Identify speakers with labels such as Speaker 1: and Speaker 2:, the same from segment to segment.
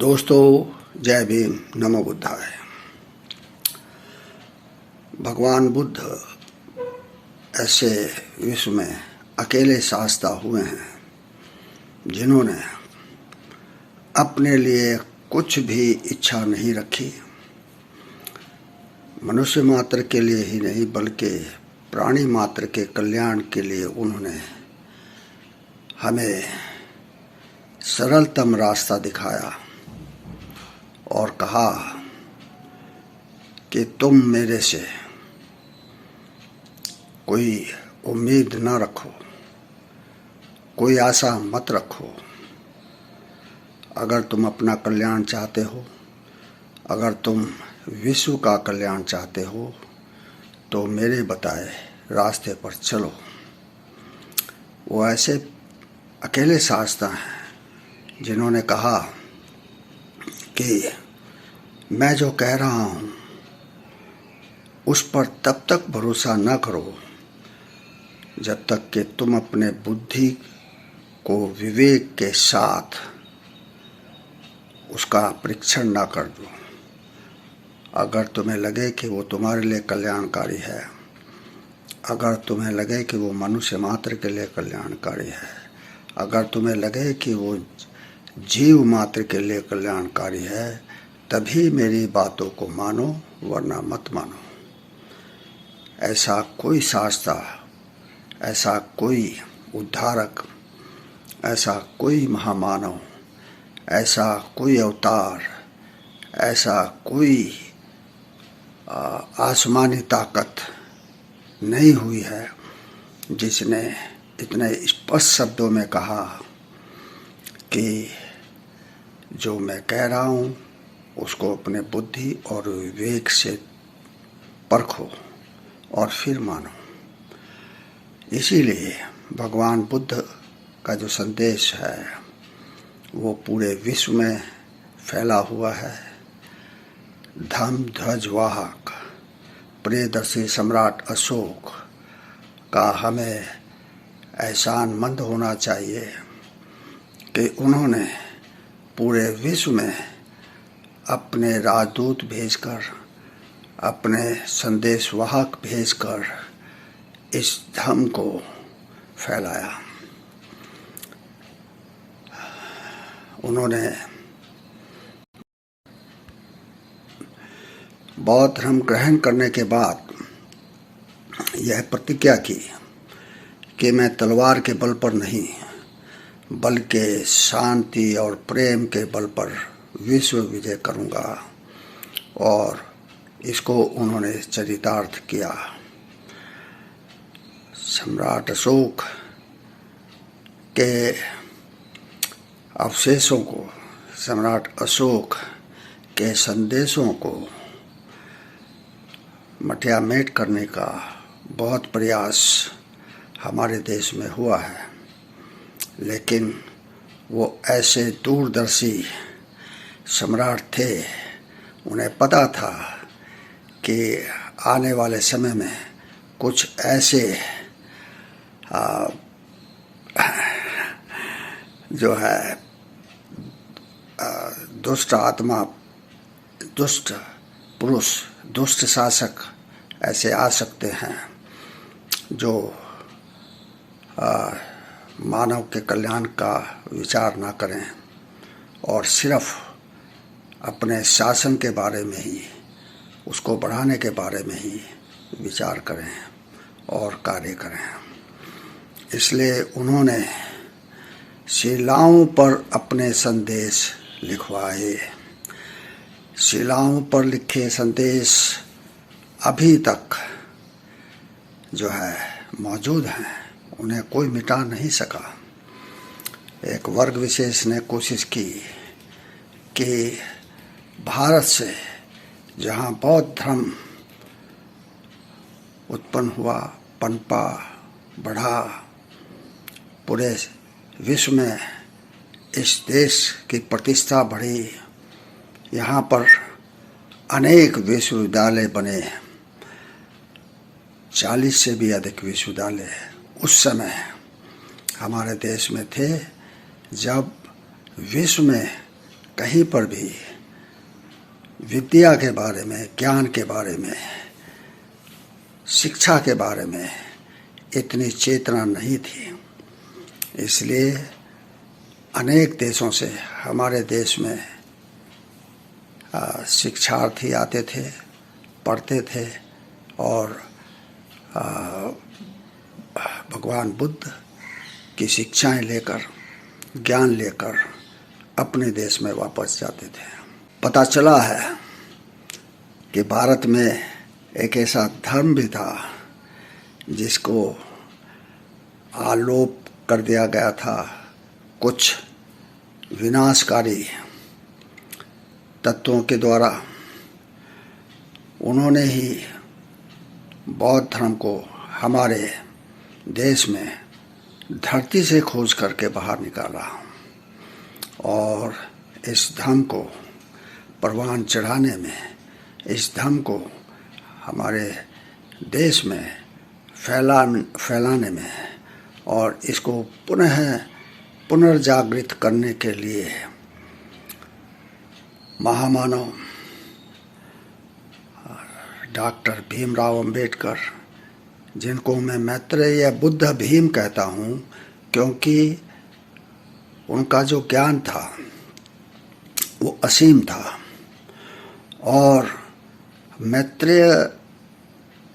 Speaker 1: दोस्तों, जय भीम, नमो बुद्धाय। भगवान बुद्ध ऐसे विश्व में अकेले शास्ता हुए हैं जिन्होंने अपने लिए कुछ भी इच्छा नहीं रखी। मनुष्य मात्र के लिए ही नहीं बल्कि प्राणी मात्र के कल्याण के लिए उन्होंने हमें सरलतम रास्ता दिखाया और कहा कि तुम मेरे से कोई उम्मीद न रखो, कोई आशा मत रखो। अगर तुम अपना कल्याण चाहते हो, अगर तुम विश्व का कल्याण चाहते हो तो मेरे बताए रास्ते पर चलो। वो ऐसे अकेले शास्ता हैं जिन्होंने कहा कि मैं जो कह रहा हूँ उस पर तब तक भरोसा न करो जब तक कि तुम अपने बुद्धि को विवेक के साथ उसका परीक्षण ना कर दो। अगर तुम्हें लगे कि वो तुम्हारे लिए कल्याणकारी है, अगर तुम्हें लगे कि वो मनुष्य मात्र के लिए कल्याणकारी है, अगर तुम्हें लगे कि वो जीव मात्र के लिए कल्याणकारी है, तभी मेरी बातों को मानो, वरना मत मानो। ऐसा कोई शास्त्र, ऐसा कोई उद्धारक, ऐसा कोई महामानव, ऐसा कोई अवतार, ऐसा कोई आसमानी ताकत नहीं हुई है जिसने इतने स्पष्ट शब्दों में कहा कि जो मैं कह रहा हूँ उसको अपने बुद्धि और विवेक से परखो और फिर मानो। इसीलिए भगवान बुद्ध का जो संदेश है वो पूरे विश्व में फैला हुआ है। धम्म ध्वज वाहक प्रियदर्शी सम्राट अशोक का हमें एहसानमंद होना चाहिए कि उन्होंने पूरे विश्व में अपने राजदूत भेजकर, अपने संदेशवाहक भेजकर इस धम्म को फैलाया। उन्होंने बौद्ध धर्म ग्रहण करने के बाद यह प्रतिज्ञा की कि मैं तलवार के बल पर नहीं बल्कि शांति और प्रेम के बल पर विश्व विजय करूंगा, और इसको उन्होंने चरितार्थ किया। सम्राट अशोक के अवशेषों को, सम्राट अशोक के संदेशों को मटियामेट करने का बहुत प्रयास हमारे देश में हुआ है, लेकिन वो ऐसे दूरदर्शी सम्राट थे, उन्हें पता था कि आने वाले समय में कुछ ऐसे जो है दुष्ट आत्मा, दुष्ट पुरुष, दुष्ट शासक ऐसे आ सकते हैं जो मानव के कल्याण का विचार ना करें और सिर्फ अपने शासन के बारे में ही, उसको बढ़ाने के बारे में ही विचार करें और कार्य करें। इसलिए उन्होंने शिलाओं पर अपने संदेश लिखवाए। शिलाओं पर लिखे संदेश अभी तक जो है मौजूद हैं, उन्हें कोई मिटा नहीं सका। एक वर्ग विशेष ने कोशिश की कि भारत से, जहाँ बौद्ध धर्म उत्पन्न हुआ, पनपा, बढ़ा, पूरे विश्व में इस देश की प्रतिष्ठा बढ़ी, यहाँ पर अनेक विश्वविद्यालय बने, 40 से भी अधिक विश्वविद्यालय उस समय हमारे देश में थे जब विश्व में कहीं पर भी विद्या के बारे में, ज्ञान के बारे में, शिक्षा के बारे में इतनी चेतना नहीं थी। इसलिए अनेक देशों से हमारे देश में शिक्षार्थी आते थे, पढ़ते थे और भगवान बुद्ध की शिक्षाएं लेकर, ज्ञान लेकर अपने देश में वापस जाते थे। पता चला है कि भारत में एक ऐसा धर्म भी था जिसको आलोप कर दिया गया था कुछ विनाशकारी तत्वों के द्वारा। उन्होंने ही बौद्ध धर्म को हमारे देश में धरती से खोज करके बाहर निकाला और इस धर्म को परवान चढ़ाने में, इस धर्म को हमारे देश में फैलाने में और इसको पुनर्जागृत करने के लिए महामानव डॉक्टर भीमराव अंबेडकर, जिनको मैं मैत्रेय या बुद्ध भीम कहता हूँ, क्योंकि उनका जो ज्ञान था वो असीम था और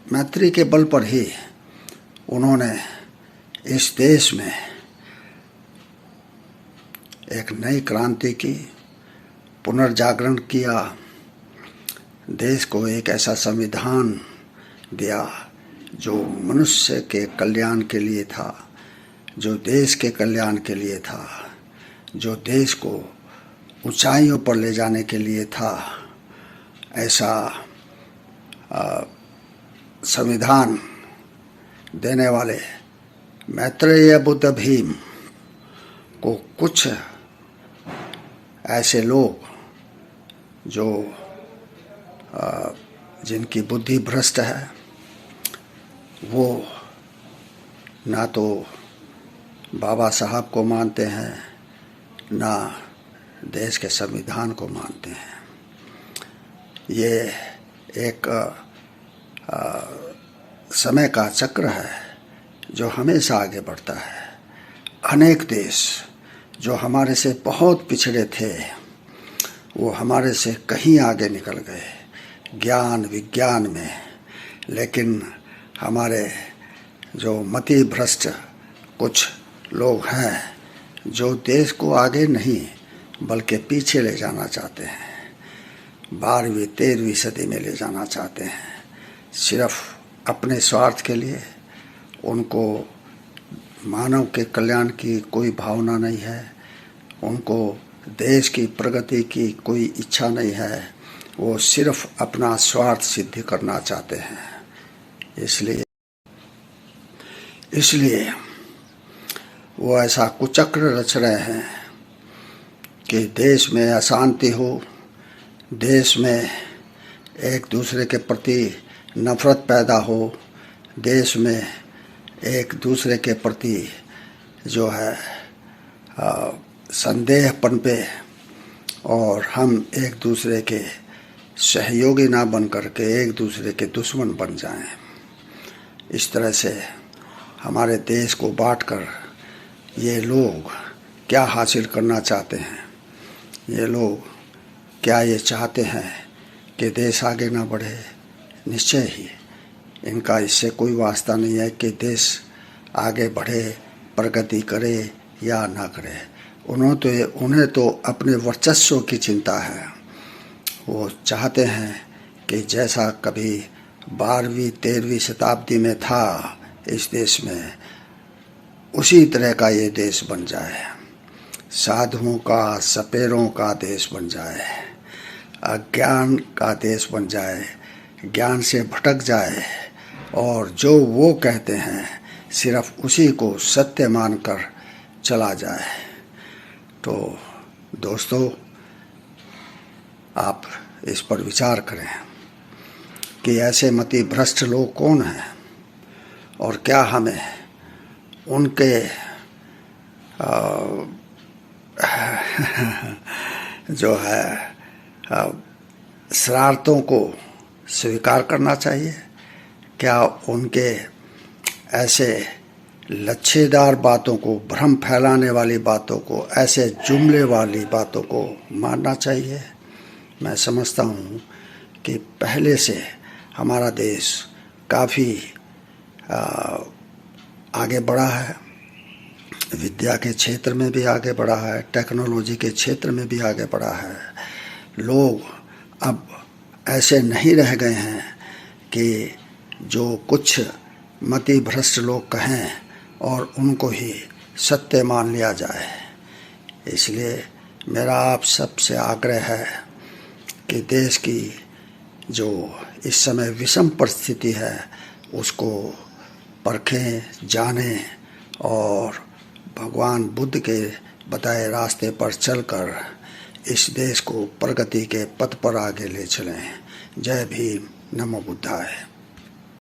Speaker 1: मैत्री के बल पर ही उन्होंने इस देश में एक नई क्रांति की, पुनर्जागरण किया, देश को एक ऐसा संविधान दिया जो मनुष्य के कल्याण के लिए था, जो देश के कल्याण के लिए था, जो देश को ऊंचाइयों पर ले जाने के लिए था। ऐसा संविधान देने वाले मैत्रेय बुद्ध भीम को कुछ ऐसे लोग जो जिनकी बुद्धि भ्रष्ट है, वो ना तो बाबा साहब को मानते हैं, ना देश के संविधान को मानते हैं। ये एक समय का चक्र है जो हमेशा आगे बढ़ता है। अनेक देश जो हमारे से बहुत पिछड़े थे, वो हमारे से कहीं आगे निकल गए ज्ञान विज्ञान में, लेकिन हमारे जो मति भ्रष्ट कुछ लोग हैं जो देश को आगे नहीं बल्कि पीछे ले जाना चाहते हैं, 12वीं 13वीं सदी में ले जाना चाहते हैं, सिर्फ अपने स्वार्थ के लिए। उनको मानव के कल्याण की कोई भावना नहीं है, उनको देश की प्रगति की कोई इच्छा नहीं है, वो सिर्फ अपना स्वार्थ सिद्ध करना चाहते हैं। इसलिए वो ऐसा कुचक्र रच रहे हैं कि देश में अशांति हो, देश में एक दूसरे के प्रति नफरत पैदा हो, देश में एक दूसरे के प्रति जो है संदेह पनपे और हम एक दूसरे के सहयोगी ना बन करके एक दूसरे के दुश्मन बन जाएं। इस तरह से हमारे देश को बांटकर ये लोग क्या हासिल करना चाहते हैं? ये लोग क्या ये चाहते हैं कि देश आगे ना बढ़े? निश्चय ही इनका इससे कोई वास्ता नहीं है कि देश आगे बढ़े, प्रगति करे या ना करे। उन्हें तो अपने वर्चस्व की चिंता है। वो चाहते हैं कि जैसा कभी 12वीं 13वीं शताब्दी में था इस देश में, उसी तरह का ये देश बन जाए, साधुओं का, सपेरों का देश बन जाए, अज्ञान का देश बन जाए, ज्ञान से भटक जाए और जो वो कहते हैं सिर्फ उसी को सत्य मानकर चला जाए। तो दोस्तों, आप इस पर विचार करें कि ऐसे मति भ्रष्ट लोग कौन हैं और क्या हमें उनके जो है शरारतों को स्वीकार करना चाहिए? क्या उनके ऐसे लच्छेदार बातों को, भ्रम फैलाने वाली बातों को, ऐसे जुमले वाली बातों को मानना चाहिए? मैं समझता हूँ कि पहले से हमारा देश काफ़ी आगे बढ़ा है, विद्या के क्षेत्र में भी आगे बढ़ा है, टेक्नोलॉजी के क्षेत्र में भी आगे बढ़ा है। लोग अब ऐसे नहीं रह गए हैं कि जो कुछ मति भ्रष्ट लोग कहें और उनको ही सत्य मान लिया जाए। इसलिए मेरा आप सबसे आग्रह है कि देश की जो इस समय विषम परिस्थिति है उसको परखें, जानें और भगवान बुद्ध के बताए रास्ते पर चलकर इस देश को प्रगति के पथ पर आगे ले चलें। जय भीम, नमो बुद्धाय।